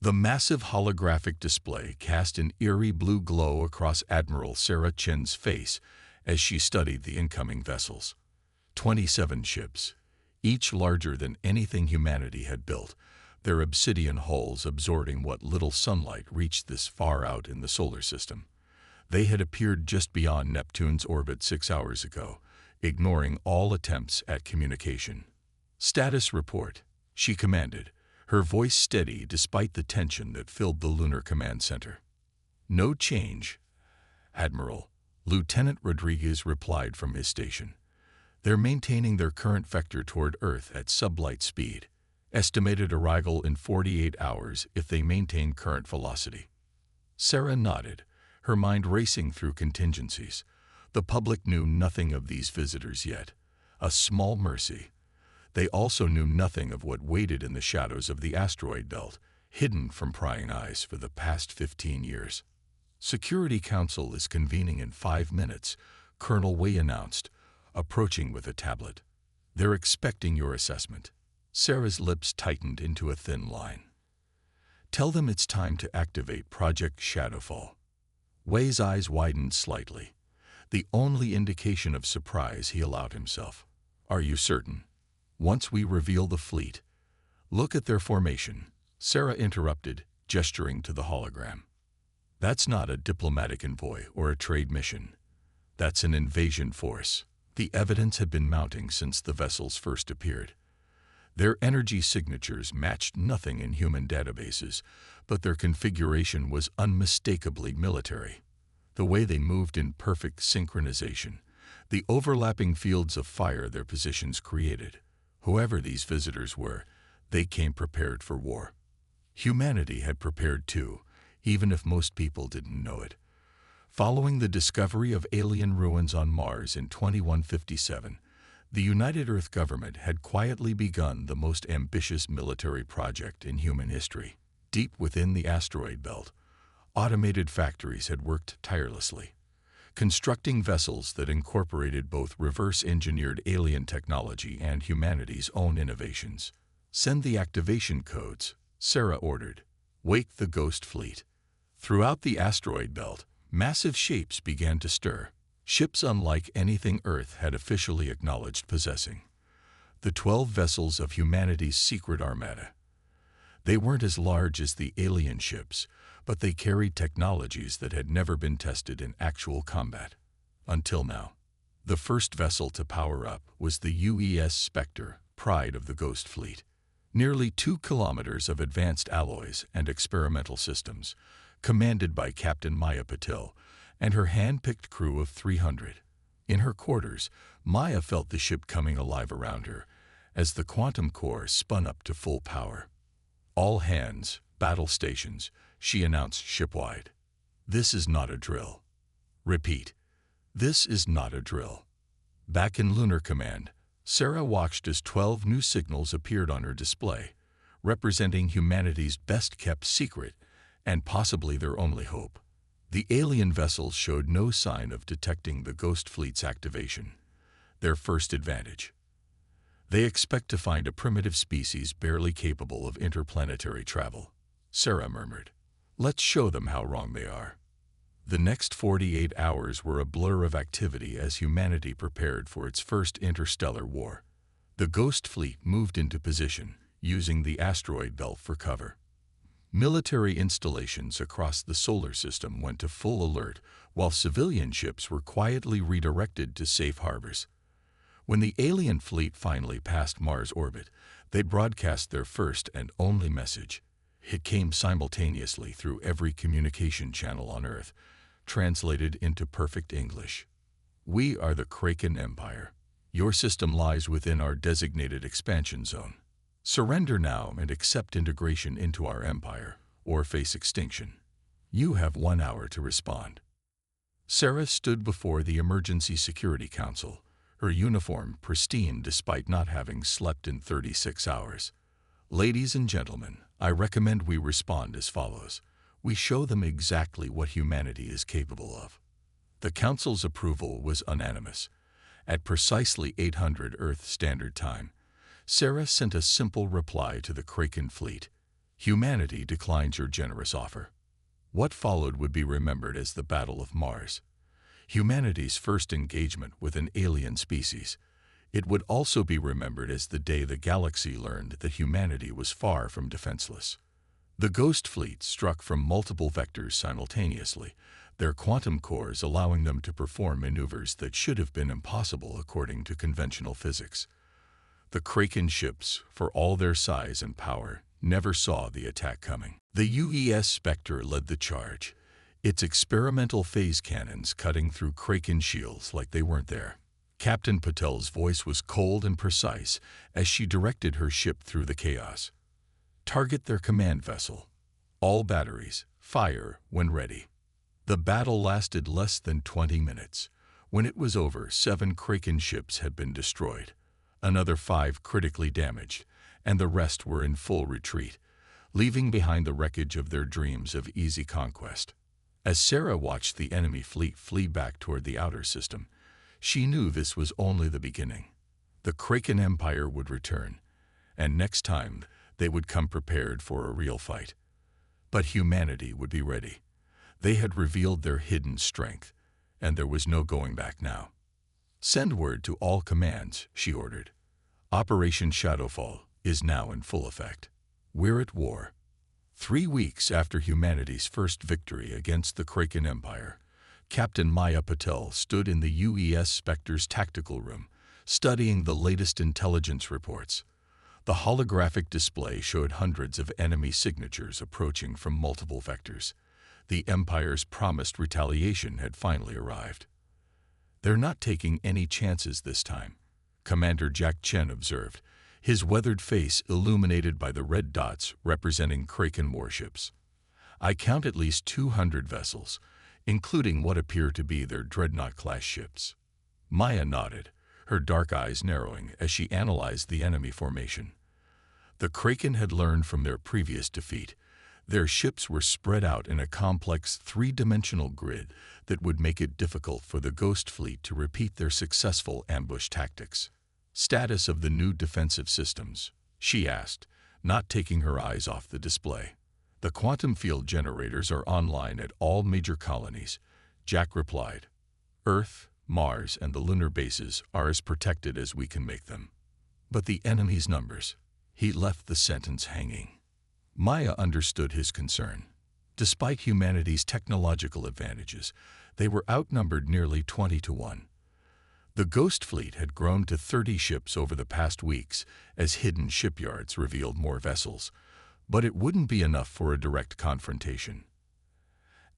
The massive holographic display cast an eerie blue glow across Admiral Sarah Chen's face as she studied the incoming vessels. 27 ships, each larger than anything humanity had built, their obsidian hulls absorbing what little sunlight reached this far out in the solar system. They had appeared just beyond Neptune's orbit 6 hours ago, ignoring all attempts at communication. "Status report," she commanded, her voice steady despite the tension that filled the Lunar Command Center. "No change, Admiral," Lieutenant Rodriguez replied from his station. "They're maintaining their current vector toward Earth at sublight speed. Estimated arrival in 48 hours if they maintain current velocity." Sarah nodded, her mind racing through contingencies. The public knew nothing of these visitors yet. A small mercy. They also knew nothing of what waited in the shadows of the asteroid belt, hidden from prying eyes for the past 15 years. "Security Council is convening in 5 minutes," Colonel Wei announced, approaching with a tablet. "They're expecting your assessment." Sarah's lips tightened into a thin line. "Tell them it's time to activate Project Shadowfall." Wei's eyes widened slightly, the only indication of surprise he allowed himself. "Are you certain? Once we reveal the fleet, look at their formation," Sarah interrupted, gesturing to the hologram. "That's not a diplomatic envoy or a trade mission. That's an invasion force." The evidence had been mounting since the vessels first appeared. Their energy signatures matched nothing in human databases, but their configuration was unmistakably military. The way they moved in perfect synchronization, the overlapping fields of fire their positions created. Whoever these visitors were, they came prepared for war. Humanity had prepared too, even if most people didn't know it. Following the discovery of alien ruins on Mars in 2157, the United Earth government had quietly begun the most ambitious military project in human history. Deep within the asteroid belt, automated factories had worked tirelessly, constructing vessels that incorporated both reverse-engineered alien technology and humanity's own innovations. "Send the activation codes," Sarah ordered. "Wake the Ghost Fleet." Throughout the asteroid belt, massive shapes began to stir, ships unlike anything Earth had officially acknowledged possessing. The 12 vessels of humanity's secret armada. They weren't as large as the alien ships, but they carried technologies that had never been tested in actual combat. Until now. The first vessel to power up was the UES Spectre, pride of the Ghost Fleet. Nearly 2 kilometers of advanced alloys and experimental systems, commanded by Captain Maya Patil and her hand-picked crew of 300. In her quarters, Maya felt the ship coming alive around her as the quantum core spun up to full power. "All hands, battle stations," she announced shipwide. "This is not a drill." Repeat, "This is not a drill." Back in Lunar Command, Sarah watched as 12 new signals appeared on her display, representing humanity's best-kept secret and possibly their only hope. The alien vessels showed no sign of detecting the Ghost Fleet's activation, their first advantage. "They expect to find a primitive species barely capable of interplanetary travel," Sarah murmured. "Let's show them how wrong they are." The next 48 hours were a blur of activity as humanity prepared for its first interstellar war. The Ghost Fleet moved into position, using the asteroid belt for cover. Military installations across the solar system went to full alert, while civilian ships were quietly redirected to safe harbors. When the alien fleet finally passed Mars orbit, they broadcast their first and only message. It came simultaneously through every communication channel on Earth, translated into perfect English. "We are the Kraken Empire. Your system lies within our designated expansion zone. Surrender now and accept integration into our empire, or face extinction. You have 1 hour to respond." Sarah stood before the Emergency Security Council, her uniform pristine despite not having slept in 36 hours. "Ladies and gentlemen, I recommend we respond as follows. We show them exactly what humanity is capable of." The Council's approval was unanimous. At precisely 800 Earth Standard Time, Sarah sent a simple reply to the Kraken fleet. Humanity declines your generous offer. What followed would be remembered as the Battle of Mars, humanity's first engagement with an alien species. It would also be remembered as the day the galaxy learned that humanity was far from defenseless. The Ghost Fleet struck from multiple vectors simultaneously, their quantum cores allowing them to perform maneuvers that should have been impossible according to conventional physics. The Kraken ships, for all their size and power, never saw the attack coming. The UES Spectre led the charge, its experimental phase cannons cutting through Kraken shields like they weren't there. Captain Patel's voice was cold and precise as she directed her ship through the chaos. Target their command vessel. All batteries, fire when ready. The battle lasted less than 20 minutes. When it was over, 7 Kraken ships had been destroyed, another 5 critically damaged, and the rest were in full retreat, leaving behind the wreckage of their dreams of easy conquest. As Sarah watched the enemy fleet flee back toward the outer system, she knew this was only the beginning. The Kraken Empire would return, and next time they would come prepared for a real fight. But humanity would be ready. They had revealed their hidden strength, and there was no going back now. "Send word to all commands," she ordered. "Operation Shadowfall is now in full effect. We're at war." 3 weeks after humanity's first victory against the Kraken Empire, Captain Maya Patel stood in the UES Spectre's tactical room, studying the latest intelligence reports. The holographic display showed hundreds of enemy signatures approaching from multiple vectors. The Empire's promised retaliation had finally arrived. "They're not taking any chances this time," Commander Jack Chen observed, his weathered face illuminated by the red dots representing Kraken warships. "I count at least 200 vessels, including what appear to be their Dreadnought-class ships." Maya nodded, her dark eyes narrowing as she analyzed the enemy formation. The Kraken had learned from their previous defeat. Their ships were spread out in a complex 3-dimensional grid that would make it difficult for the Ghost Fleet to repeat their successful ambush tactics. "Status of the new defensive systems?" she asked, not taking her eyes off the display. "The quantum field generators are online at all major colonies," Jack replied. "Earth, Mars, and the lunar bases are as protected as we can make them." "But the enemy's numbers." He left the sentence hanging. Maya understood his concern. Despite humanity's technological advantages, they were outnumbered nearly 20 to 1. The Ghost Fleet had grown to 30 ships over the past weeks as hidden shipyards revealed more vessels, but it wouldn't be enough for a direct confrontation.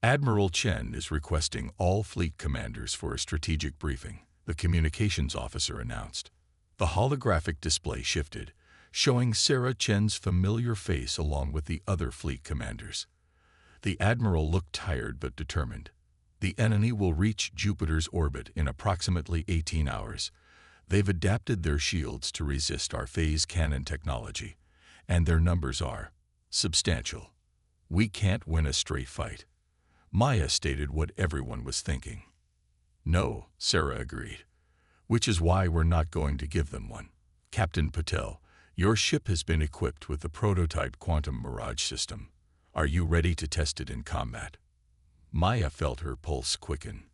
"Admiral Chen is requesting all fleet commanders for a strategic briefing," the communications officer announced. The holographic display shifted, showing Sarah Chen's familiar face along with the other fleet commanders. The admiral looked tired but determined. "The enemy will reach Jupiter's orbit in approximately 18 hours. They've adapted their shields to resist our phase cannon technology, and their numbers are substantial. We can't win a straight fight." Maya stated what everyone was thinking. "No," Sarah agreed, "which is why we're not going to give them one. Captain Patel, your ship has been equipped with the prototype quantum mirage system. Are you ready to test it in combat?" Maya felt her pulse quicken.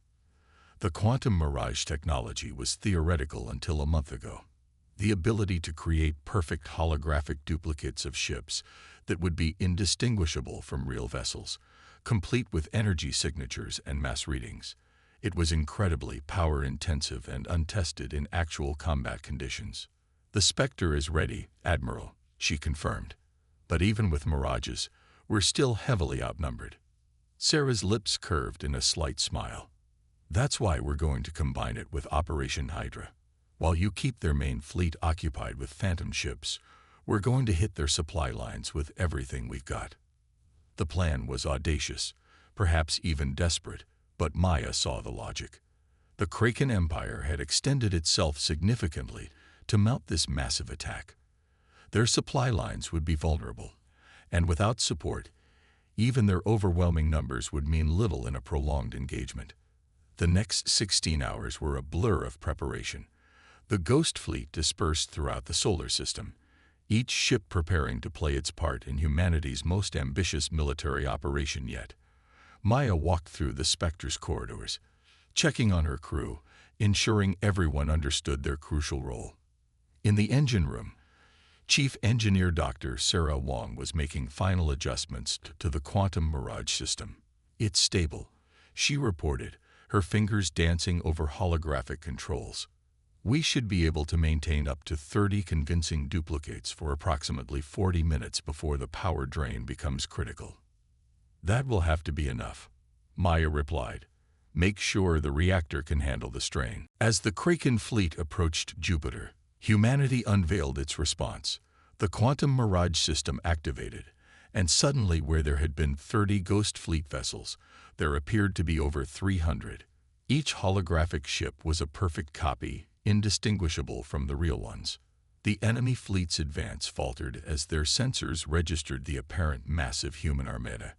The quantum mirage technology was theoretical until a month ago. The ability to create perfect holographic duplicates of ships that would be indistinguishable from real vessels, complete with energy signatures and mass readings. It was incredibly power-intensive and untested in actual combat conditions. "The Spectre is ready, Admiral," she confirmed. "But even with mirages, we're still heavily outnumbered." Sarah's lips curved in a slight smile. "That's why we're going to combine it with Operation Hydra. While you keep their main fleet occupied with phantom ships, we're going to hit their supply lines with everything we've got." The plan was audacious, perhaps even desperate, but Maya saw the logic. The Kraken Empire had extended itself significantly to mount this massive attack. Their supply lines would be vulnerable, and without support, even their overwhelming numbers would mean little in a prolonged engagement. The next 16 hours were a blur of preparation. The Ghost Fleet dispersed throughout the solar system, each ship preparing to play its part in humanity's most ambitious military operation yet. Maya walked through the Spectre's corridors, checking on her crew, ensuring everyone understood their crucial role. In the engine room, Chief Engineer Dr. Sarah Wong was making final adjustments to the quantum mirage system. "It's stable," she reported, her fingers dancing over holographic controls. "We should be able to maintain up to 30 convincing duplicates for approximately 40 minutes before the power drain becomes critical." "That will have to be enough," Maya replied. "Make sure the reactor can handle the strain." As the Kraken fleet approached Jupiter, humanity unveiled its response. The quantum mirage system activated, and suddenly where there had been 30 Ghost Fleet vessels, there appeared to be over 300. Each holographic ship was a perfect copy, indistinguishable from the real ones. The enemy fleet's advance faltered as their sensors registered the apparent massive human armada.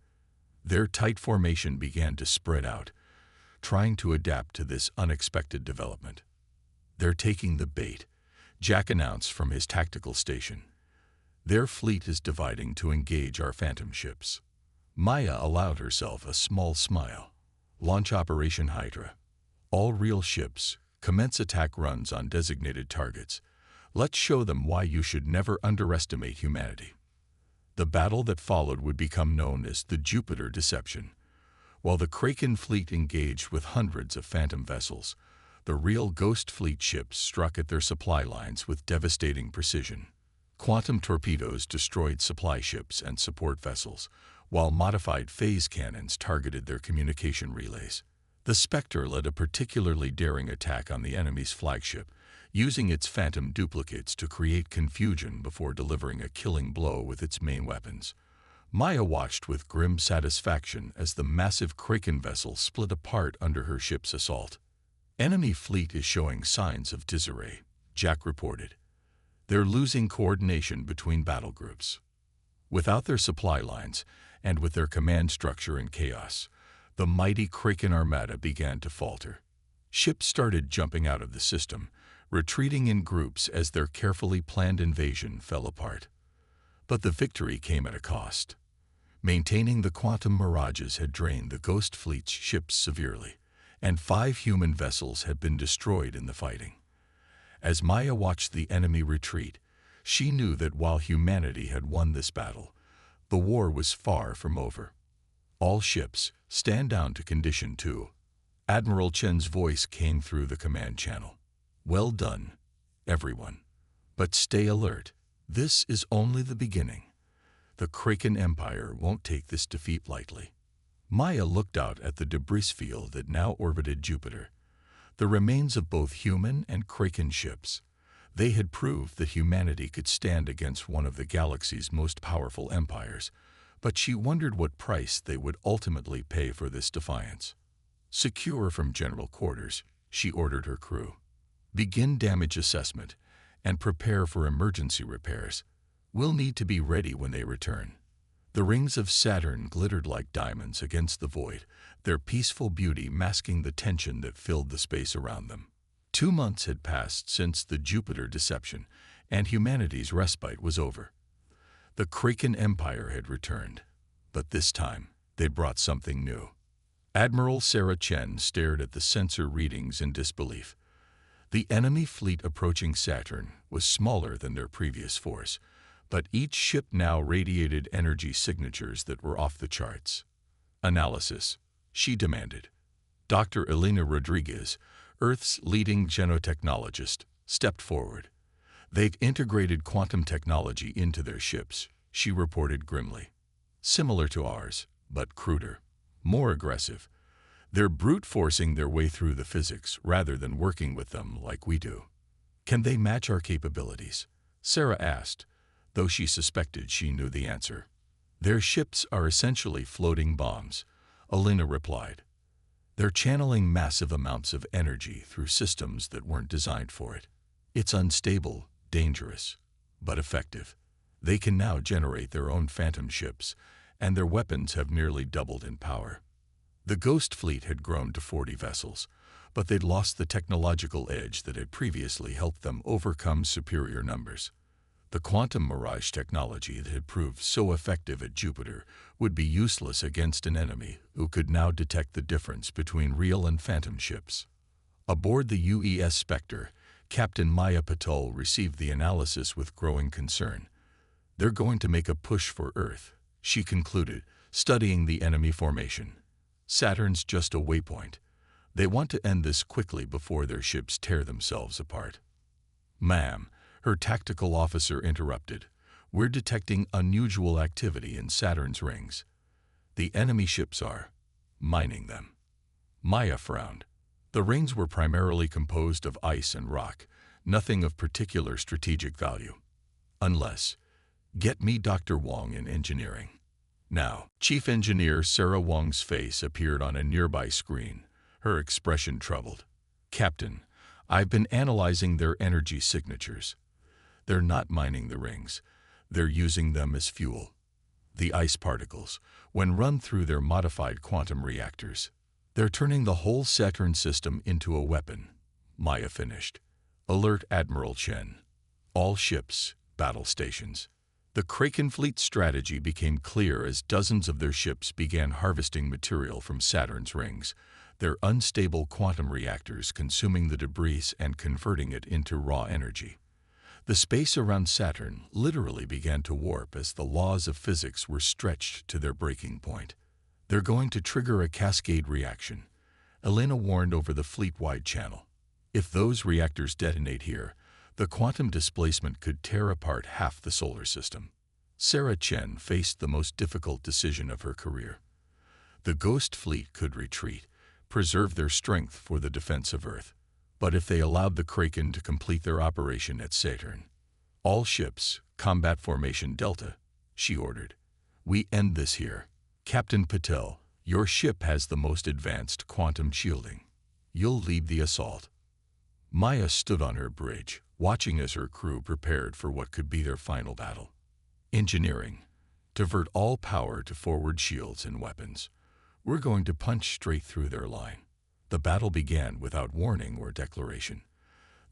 Their tight formation began to spread out, trying to adapt to this unexpected development. "They're taking the bait," Jack announced from his tactical station. "Their fleet is dividing to engage our phantom ships." Maya allowed herself a small smile. "Launch Operation Hydra. All real ships, commence attack runs on designated targets. Let's show them why you should never underestimate humanity." The battle that followed would become known as the Jupiter Deception. While the Kraken fleet engaged with hundreds of phantom vessels, the real Ghost Fleet ships struck at their supply lines with devastating precision. Quantum torpedoes destroyed supply ships and support vessels, while modified phase cannons targeted their communication relays. The Spectre led a particularly daring attack on the enemy's flagship, using its phantom duplicates to create confusion before delivering a killing blow with its main weapons. Maya watched with grim satisfaction as the massive Kraken vessel split apart under her ship's assault. "Enemy fleet is showing signs of disarray," Jack reported. "They're losing coordination between battle groups." Without their supply lines, and with their command structure in chaos, the mighty Kraken armada began to falter. Ships started jumping out of the system, retreating in groups as their carefully planned invasion fell apart. But the victory came at a cost. Maintaining the quantum mirages had drained the Ghost Fleet's ships severely, and 5 human vessels had been destroyed in the fighting. As Maya watched the enemy retreat, she knew that while humanity had won this battle, the war was far from over. "All ships, stand down to Condition 2. Admiral Chen's voice came through the command channel. "Well done, everyone. But stay alert. This is only the beginning. The Kraken Empire won't take this defeat lightly." Maya looked out at the debris field that now orbited Jupiter, the remains of both human and Kraken ships. They had proved that humanity could stand against one of the galaxy's most powerful empires, but she wondered what price they would ultimately pay for this defiance. "Secure from general quarters," she ordered her crew. "Begin damage assessment and prepare for emergency repairs. We'll need to be ready when they return." The rings of Saturn glittered like diamonds against the void, their peaceful beauty masking the tension that filled the space around them. 2 months had passed since the Jupiter Deception, and humanity's respite was over. The Kraken Empire had returned, but this time they brought something new. Admiral Sarah Chen stared at the sensor readings in disbelief. The enemy fleet approaching Saturn was smaller than their previous force, but each ship now radiated energy signatures that were off the charts. "Analysis," she demanded. Dr. Elena Rodriguez, Earth's leading genotechnologist, stepped forward. "They've integrated quantum technology into their ships," she reported grimly. "Similar to ours, but cruder, more aggressive. They're brute-forcing their way through the physics rather than working with them like we do." "Can they match our capabilities?" Sarah asked, though she suspected she knew the answer. "Their ships are essentially floating bombs," Elena replied. "They're channeling massive amounts of energy through systems that weren't designed for it. It's unstable, dangerous, but effective. They can now generate their own phantom ships, and their weapons have nearly doubled in power." The Ghost Fleet had grown to 40 vessels, but they'd lost the technological edge that had previously helped them overcome superior numbers. The quantum mirage technology that had proved so effective at Jupiter would be useless against an enemy who could now detect the difference between real and phantom ships. Aboard the UES Spectre, Captain Maya Patel received the analysis with growing concern. "They're going to make a push for Earth," she concluded, studying the enemy formation. "Saturn's just a waypoint. They want to end this quickly before their ships tear themselves apart." "Ma'am," her tactical officer interrupted, "we're detecting unusual activity in Saturn's rings. The enemy ships are mining them." Maya frowned. The rings were primarily composed of ice and rock, nothing of particular strategic value. "Unless, get me Dr. Wong in engineering." Now, Chief Engineer Sarah Wong's face appeared on a nearby screen, her expression troubled. "Captain, I've been analyzing their energy signatures. They're not mining the rings. They're using them as fuel. The ice particles, when run through their modified quantum reactors, they're turning the whole Saturn system into a weapon." Maya finished. "Alert Admiral Chen. All ships, battle stations." The Kraken fleet strategy became clear as dozens of their ships began harvesting material from Saturn's rings, their unstable quantum reactors consuming the debris and converting it into raw energy. The space around Saturn literally began to warp as the laws of physics were stretched to their breaking point. "They're going to trigger a cascade reaction," Elena warned over the fleet-wide channel. "If those reactors detonate here, the quantum displacement could tear apart half the solar system." Sarah Chen faced the most difficult decision of her career. The Ghost Fleet could retreat, preserve their strength for the defense of Earth. But if they allowed the Kraken to complete their operation at Saturn, "All ships, combat formation Delta," she ordered. "We end this here. Captain Patel, your ship has the most advanced quantum shielding. You'll lead the assault." Maya stood on her bridge, watching as her crew prepared for what could be their final battle. "Engineering. Divert all power to forward shields and weapons. We're going to punch straight through their line." The battle began without warning or declaration.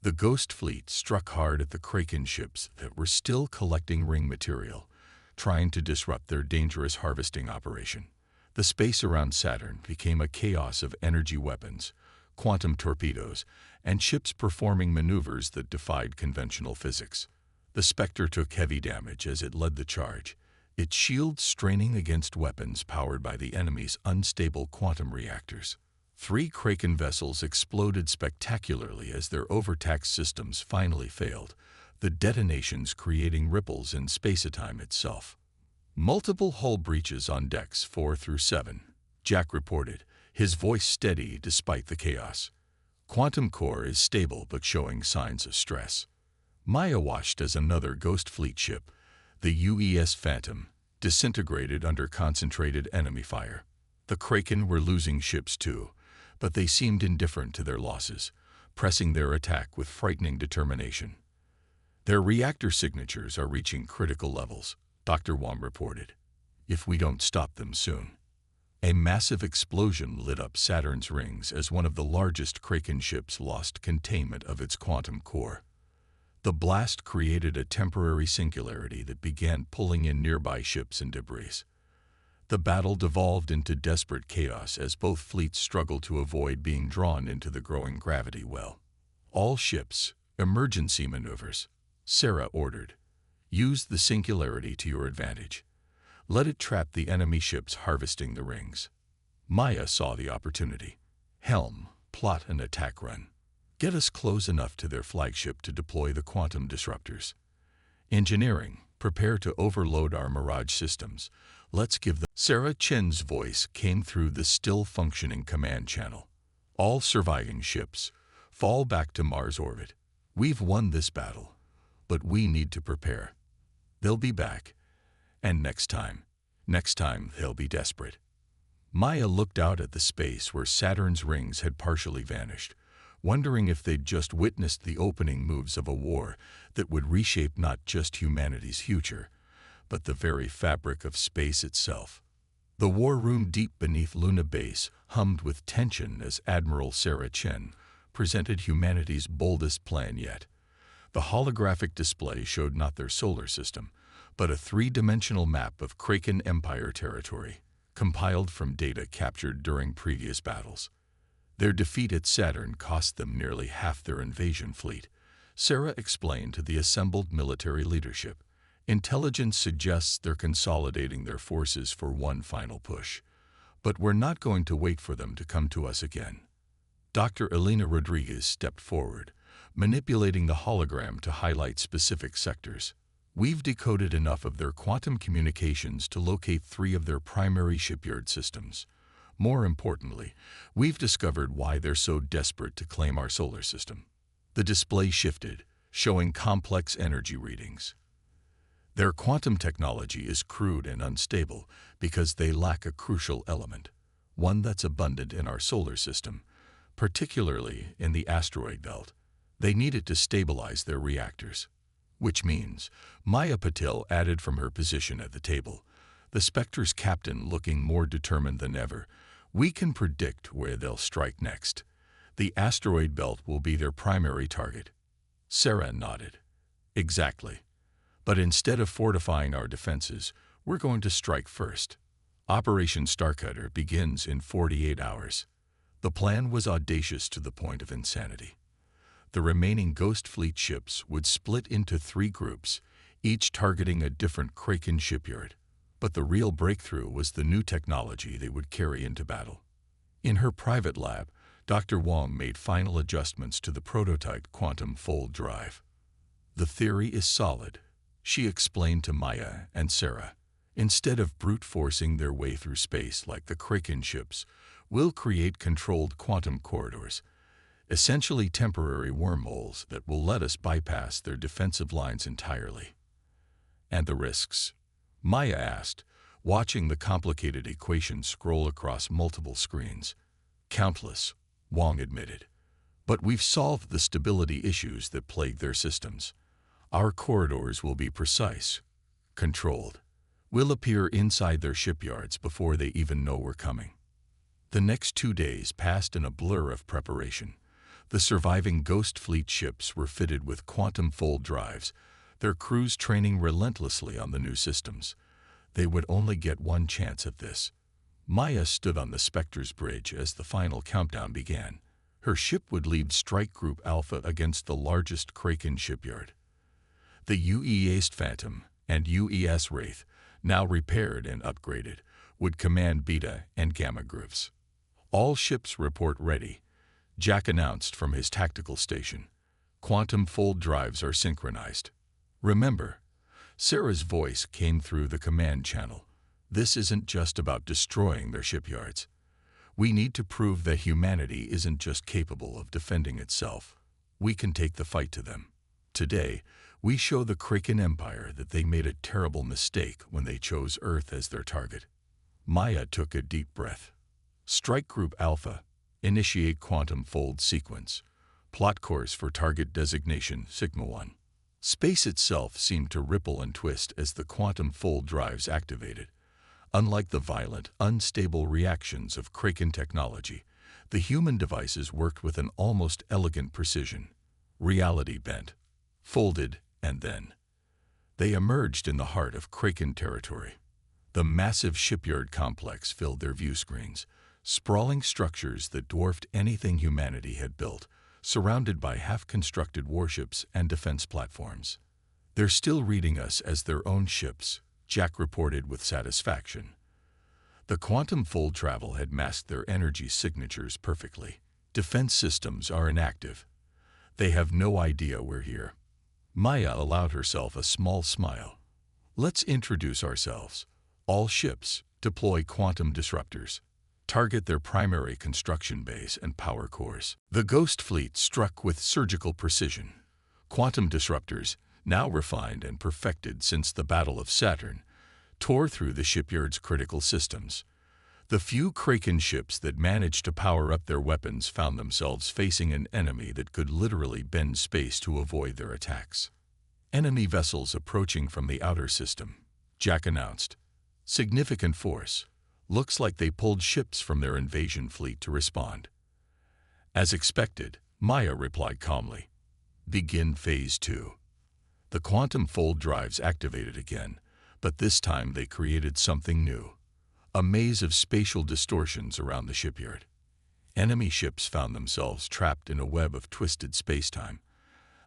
The Ghost Fleet struck hard at the Kraken ships that were still collecting ring material, trying to disrupt their dangerous harvesting operation. The space around Saturn became a chaos of energy weapons, quantum torpedoes, and ships performing maneuvers that defied conventional physics. The Spectre took heavy damage as it led the charge, its shields straining against weapons powered by the enemy's unstable quantum reactors. 3 Kraken vessels exploded spectacularly as their overtaxed systems finally failed, the detonations creating ripples in space-time itself. "Multiple hull breaches on decks 4 through 7, Jack reported, his voice steady despite the chaos. "Quantum core is stable but showing signs of stress." Maya watched as another Ghost Fleet ship, the UES Phantom, disintegrated under concentrated enemy fire. The Kraken were losing ships too, but they seemed indifferent to their losses, pressing their attack with frightening determination. "Their reactor signatures are reaching critical levels," Dr. Wong reported. "If we don't stop them soon." A massive explosion lit up Saturn's rings as one of the largest Kraken ships lost containment of its quantum core. The blast created a temporary singularity that began pulling in nearby ships and debris. The battle devolved into desperate chaos as both fleets struggled to avoid being drawn into the growing gravity well. "All ships, emergency maneuvers," Sarah ordered. "Use the singularity to your advantage. Let it trap the enemy ships harvesting the rings." Maya saw the opportunity. "Helm, plot an attack run. Get us close enough to their flagship to deploy the quantum disruptors. Engineering, prepare to overload our Mirage systems. Let's give them." Sarah Chen's voice came through the still-functioning command channel. "All surviving ships, fall back to Mars orbit. We've won this battle, but we need to prepare. They'll be back, and next time they'll be desperate." Maya looked out at the space where Saturn's rings had partially vanished, wondering if they'd just witnessed the opening moves of a war that would reshape not just humanity's future, but the very fabric of space itself. The war room deep beneath Luna Base hummed with tension as Admiral Sarah Chen presented humanity's boldest plan yet. The holographic display showed not their solar system, but a three-dimensional map of Kraken Empire territory, compiled from data captured during previous battles. Their defeat at Saturn cost them nearly half their invasion fleet, Sarah explained to the assembled military leadership. Intelligence suggests they're consolidating their forces for one final push, but we're not going to wait for them to come to us again. Dr. Elena Rodriguez stepped forward, manipulating the hologram to highlight specific sectors. We've decoded enough of their quantum communications to locate 3 of their primary shipyard systems. More importantly, we've discovered why they're so desperate to claim our solar system. The display shifted, showing complex energy readings. Their quantum technology is crude and unstable because they lack a crucial element, one that's abundant in our solar system, particularly in the asteroid belt. They need it to stabilize their reactors. Which means Maya Patil added from her position at the table, the Spectre's captain looking more determined than ever. We can predict where they'll strike next. The asteroid belt will be their primary target. Sarah nodded. Exactly. But instead of fortifying our defenses, we're going to strike first. Operation Starcutter begins in 48 hours. The plan was audacious to the point of insanity. The remaining Ghost Fleet ships would split into 3 groups, each targeting a different Kraken shipyard. But the real breakthrough was the new technology they would carry into battle. In her private lab, Dr. Wong made final adjustments to the prototype quantum fold drive. The theory is solid, she explained to Maya and Sarah. Instead of brute forcing their way through space like the Kraken ships, we'll create controlled quantum corridors, essentially temporary wormholes that will let us bypass their defensive lines entirely. And the risks? Maya asked, watching the complicated equation scroll across multiple screens. Countless, Wong admitted. But we've solved the stability issues that plague their systems. Our corridors will be precise, controlled. We'll appear inside their shipyards before they even know we're coming. The next 2 days passed in a blur of preparation. The surviving Ghost Fleet ships were fitted with quantum fold drives, their crews training relentlessly on the new systems. They would only get one chance at this. Maya stood on the Spectre's bridge as the final countdown began. Her ship would lead Strike Group Alpha against the largest Kraken shipyard. The UES Phantom and UES Wraith, now repaired and upgraded, would command Beta and Gamma groups. All ships report ready, Jack announced from his tactical station. Quantum fold drives are synchronized. Remember, Sarah's voice came through the command channel. This isn't just about destroying their shipyards. We need to prove that humanity isn't just capable of defending itself. We can take the fight to them. Today, we show the Kraken Empire that they made a terrible mistake when they chose Earth as their target. Maya took a deep breath. Strike Group Alpha, initiate quantum fold sequence. Plot course for target designation Sigma 1. Space itself seemed to ripple and twist as the quantum fold drives activated. Unlike the violent, unstable reactions of Kraken technology, the human devices worked with an almost elegant precision. Reality bent, folded, and then they emerged in the heart of Kraken territory. The massive shipyard complex filled their view screens, sprawling structures that dwarfed anything humanity had built, surrounded by half-constructed warships and defense platforms. They're still reading us as their own ships, Jack reported with satisfaction. The quantum fold travel had masked their energy signatures perfectly. Defense systems are inactive. They have no idea we're here. Maya allowed herself a small smile. Let's introduce ourselves. All ships deploy quantum disruptors. Target their primary construction base and power cores. The Ghost Fleet struck with surgical precision. Quantum disruptors, now refined and perfected since the Battle of Saturn, tore through the shipyard's critical systems. The few Kraken ships that managed to power up their weapons found themselves facing an enemy that could literally bend space to avoid their attacks. Enemy vessels approaching from the outer system, Jack announced. Significant force. Looks like they pulled ships from their invasion fleet to respond. As expected, Maya replied calmly. Begin Phase 2. The quantum fold drives activated again, but this time they created something new. A maze of spatial distortions around the shipyard. Enemy ships found themselves trapped in a web of twisted spacetime,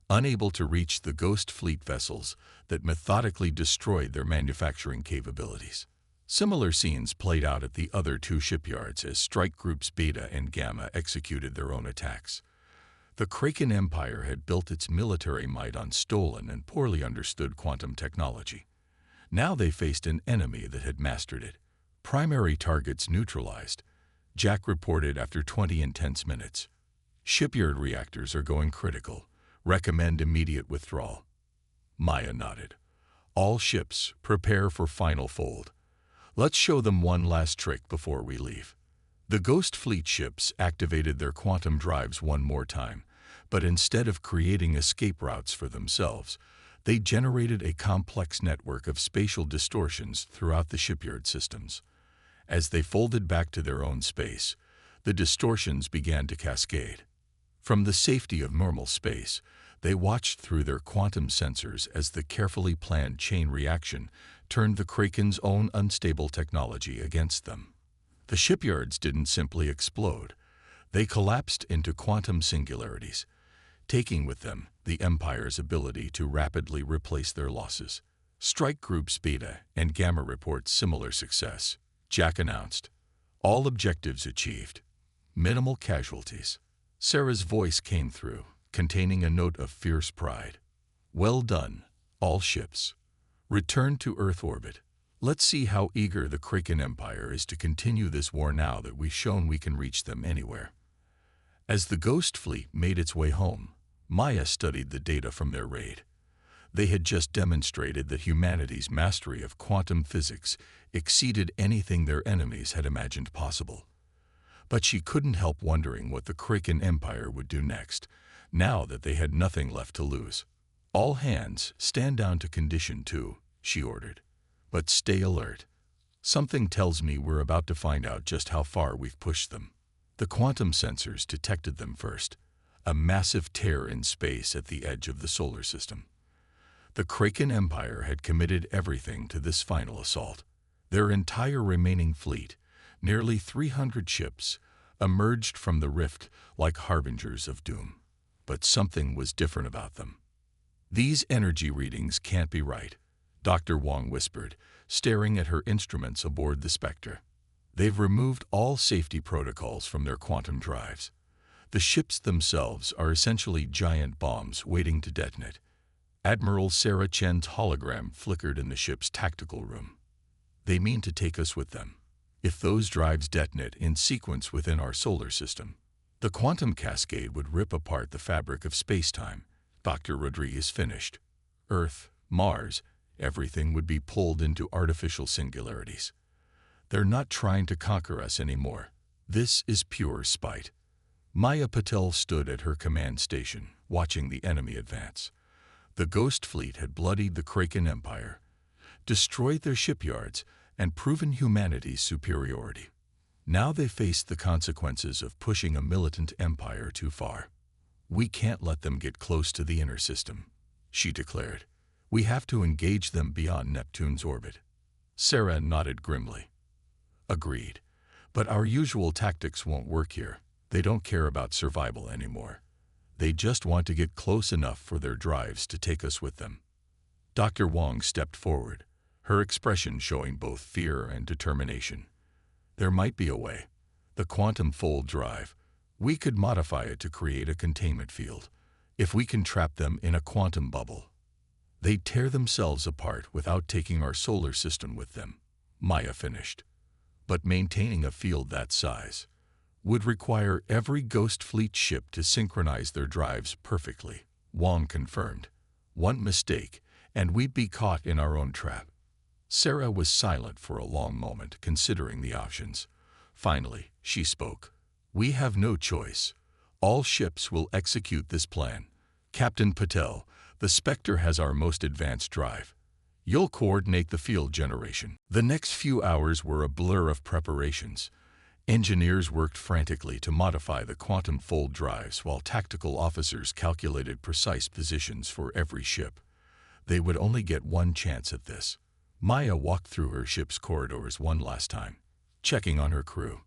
unable to reach the ghost fleet vessels that methodically destroyed their manufacturing capabilities. Similar scenes played out at the other two shipyards as strike groups Beta and Gamma executed their own attacks. The Kraken Empire had built its military might on stolen and poorly understood quantum technology. Now they faced an enemy that had mastered it. Primary targets neutralized, Jack reported after 20 intense minutes. Shipyard reactors are going critical. Recommend immediate withdrawal. Maya nodded. All ships, prepare for final fold. Let's show them one last trick before we leave. The Ghost Fleet ships activated their quantum drives one more time, but instead of creating escape routes for themselves, they generated a complex network of spatial distortions throughout the shipyard systems. As they folded back to their own space, the distortions began to cascade. From the safety of normal space, they watched through their quantum sensors as the carefully planned chain reaction turned the Kraken's own unstable technology against them. The shipyards didn't simply explode. They collapsed into quantum singularities, taking with them the Empire's ability to rapidly replace their losses. Strike Groups Beta and Gamma report similar success. Jack announced, all objectives achieved. Minimal casualties. Sarah's voice came through, containing a note of fierce pride. Well done, all ships. Return to Earth orbit. Let's see how eager the Kraken Empire is to continue this war now that we've shown we can reach them anywhere. As the Ghost Fleet made its way home, Maya studied the data from their raid. They had just demonstrated that humanity's mastery of quantum physics exceeded anything their enemies had imagined possible. But she couldn't help wondering what the Kraken Empire would do next, now that they had nothing left to lose. All hands, stand down to Condition 2, she ordered. But stay alert. Something tells me we're about to find out just how far we've pushed them. The quantum sensors detected them first, a massive tear in space at the edge of the solar system. The Kraken Empire had committed everything to this final assault. Their entire remaining fleet, nearly 300 ships, emerged from the rift like harbingers of doom. But something was different about them. These energy readings can't be right, Dr. Wong whispered, staring at her instruments aboard the Spectre. They've removed all safety protocols from their quantum drives. The ships themselves are essentially giant bombs waiting to detonate. Admiral Sarah Chen's hologram flickered in the ship's tactical room. They mean to take us with them. If those drives detonate in sequence within our solar system, the quantum cascade would rip apart the fabric of space-time. Dr. Rodriguez finished. Earth, Mars, everything would be pulled into artificial singularities. They're not trying to conquer us anymore. This is pure spite. Maya Patel stood at her command station, watching the enemy advance. The Ghost Fleet had bloodied the Kraken Empire, destroyed their shipyards, and proven humanity's superiority. Now they faced the consequences of pushing a militant empire too far. We can't let them get close to the inner system, she declared. We have to engage them beyond Neptune's orbit. Sarah nodded grimly. Agreed. But our usual tactics won't work here. They don't care about survival anymore. They just want to get close enough for their drives to take us with them. Dr. Wong stepped forward, her expression showing both fear and determination. There might be a way. The quantum fold drive. We could modify it to create a containment field. If we can trap them in a quantum bubble, they'd tear themselves apart without taking our solar system with them, Maya finished. But maintaining a field that size would require every Ghost Fleet ship to synchronize their drives perfectly, Wong confirmed. One mistake, and we'd be caught in our own trap. Sarah was silent for a long moment, considering the options. Finally, she spoke. We have no choice. All ships will execute this plan. Captain Patel, the Spectre has our most advanced drive. You'll coordinate the field generation. The next few hours were a blur of preparations. Engineers worked frantically to modify the quantum fold drives while tactical officers calculated precise positions for every ship. They would only get one chance at this. Maya walked through her ship's corridors one last time, checking on her crew.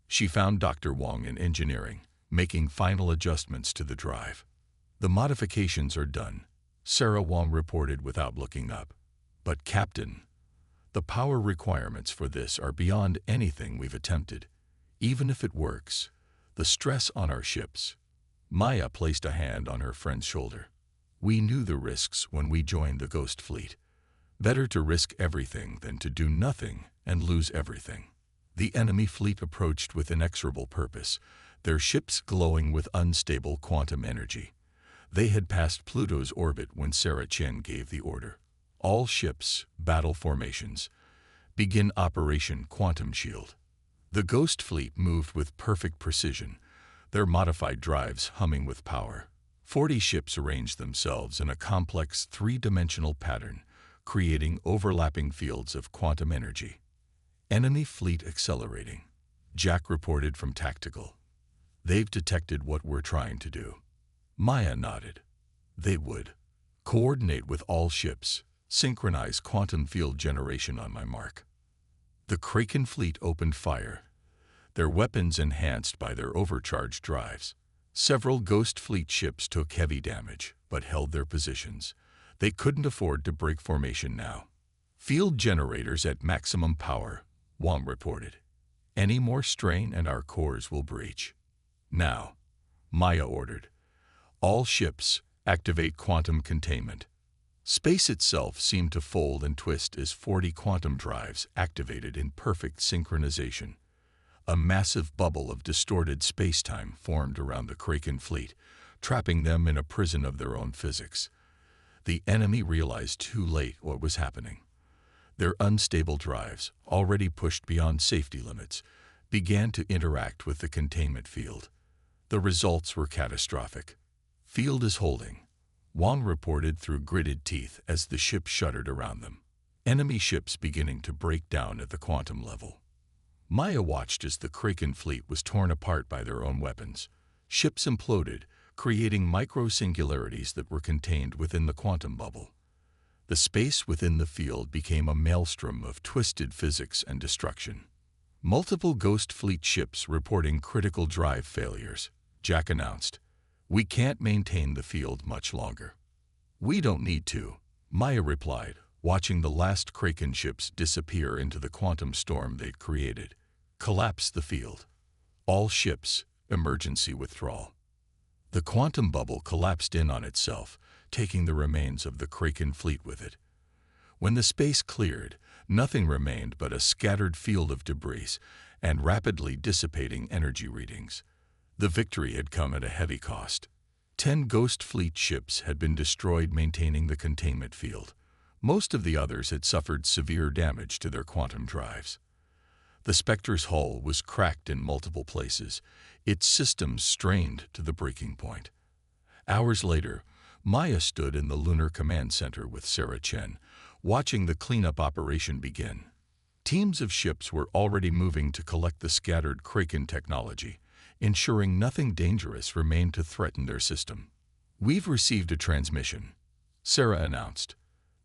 She found Dr. Wong in engineering, making final adjustments to the drive. "The modifications are done," Sarah Wong reported without looking up. "But Captain, the power requirements for this are beyond anything we've attempted. Even if it works, the stress on our ships." Maya placed a hand on her friend's shoulder. "We knew the risks when we joined the Ghost Fleet. Better to risk everything than to do nothing and lose everything." The enemy fleet approached with inexorable purpose, their ships glowing with unstable quantum energy. They had passed Pluto's orbit when Sarah Chen gave the order. "All ships, battle formations. Begin Operation Quantum Shield." The Ghost Fleet moved with perfect precision, their modified drives humming with power. 40 ships arranged themselves in a complex three-dimensional pattern, creating overlapping fields of quantum energy. "Enemy fleet accelerating," Jack reported from Tactical. "They've detected what we're trying to do." Maya nodded. "They would. Coordinate with all ships. Synchronize quantum field generation on my mark." The Kraken fleet opened fire, their weapons enhanced by their overcharged drives. Several Ghost Fleet ships took heavy damage, but held their positions. They couldn't afford to break formation now. "Field generators at maximum power," Wong reported. "Any more strain and our cores will breach." "Now," Maya ordered. "All ships, activate quantum containment." Space itself seemed to fold and twist as 40 quantum drives activated in perfect synchronization. A massive bubble of distorted space-time formed around the Kraken fleet, trapping them in a prison of their own physics. The enemy realized too late what was happening. Their unstable drives, already pushed beyond safety limits, began to interact with the containment field. The results were catastrophic. "Field is holding," Wong reported through gritted teeth as the ship shuddered around them. Enemy ships beginning to break down at the quantum level. Maya watched as the Kraken fleet was torn apart by their own weapons. Ships imploded, creating micro-singularities that were contained within the quantum bubble. The space within the field became a maelstrom of twisted physics and destruction. Multiple Ghost Fleet ships reporting critical drive failures, Jack announced. "We can't maintain the field much longer." "We don't need to," Maya replied, watching the last Kraken ships disappear into the quantum storm they'd created. "Collapse the field. All ships, emergency withdrawal." The quantum bubble collapsed in on itself, taking the remains of the Kraken fleet with it. When the space cleared, nothing remained but a scattered field of debris and rapidly dissipating energy readings. The victory had come at a heavy cost. 10 Ghost Fleet ships had been destroyed maintaining the containment field. Most of the others had suffered severe damage to their quantum drives. The Spectre's hull was cracked in multiple places, its systems strained to the breaking point. Hours later, Maya stood in the Lunar Command Center with Sarah Chen, watching the cleanup operation begin. Teams of ships were already moving to collect the scattered Kraken technology, ensuring nothing dangerous remained to threaten their system. "We've received a transmission," Sarah announced.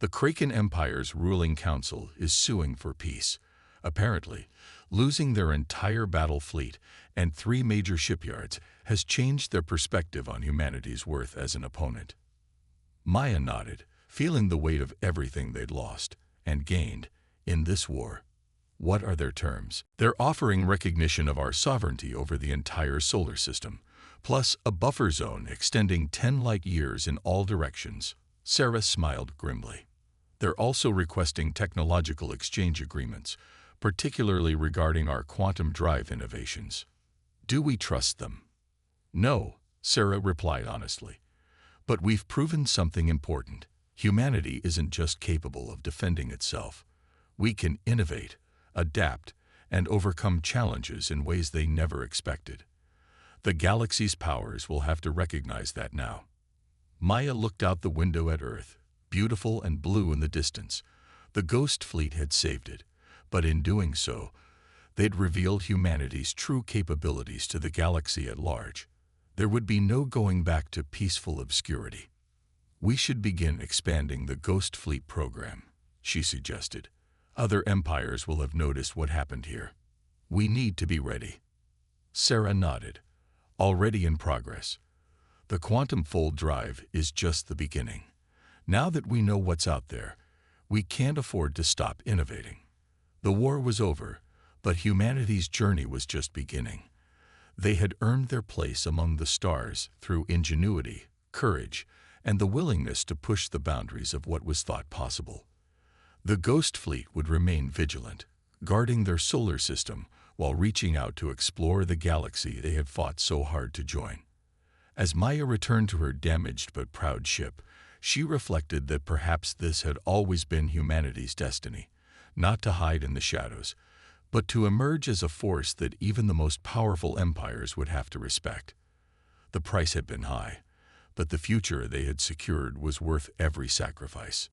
"The Kraken Empire's ruling council is suing for peace. Apparently, losing their entire battle fleet and 3 major shipyards has changed their perspective on humanity's worth as an opponent." Maya nodded, feeling the weight of everything they'd lost and gained in this war. "What are their terms?" "They're offering recognition of our sovereignty over the entire solar system, plus a buffer zone extending 10 light years in all directions." Sarah smiled grimly. "They're also requesting technological exchange agreements, particularly regarding our quantum drive innovations." "Do we trust them?" "No," Sarah replied honestly. "But we've proven something important. Humanity isn't just capable of defending itself. We can innovate, adapt, and overcome challenges in ways they never expected. The galaxy's powers will have to recognize that now." Maya looked out the window at Earth, beautiful and blue in the distance. The Ghost Fleet had saved it, but in doing so, They'd revealed humanity's true capabilities to the galaxy at large. There would be no going back to peaceful obscurity. "We should begin expanding the Ghost Fleet program," she suggested. "Other empires will have noticed what happened here. We need to be ready." Sarah nodded. "Already in progress. The quantum fold drive is just the beginning. Now that we know what's out there, we can't afford to stop innovating." The war was over, but humanity's journey was just beginning. They had earned their place among the stars through ingenuity, courage, and the willingness to push the boundaries of what was thought possible. The Ghost Fleet would remain vigilant, guarding their solar system while reaching out to explore the galaxy they had fought so hard to join. As Maya returned to her damaged but proud ship, she reflected that perhaps this had always been humanity's destiny, not to hide in the shadows, but to emerge as a force that even the most powerful empires would have to respect. The price had been high, but the future they had secured was worth every sacrifice.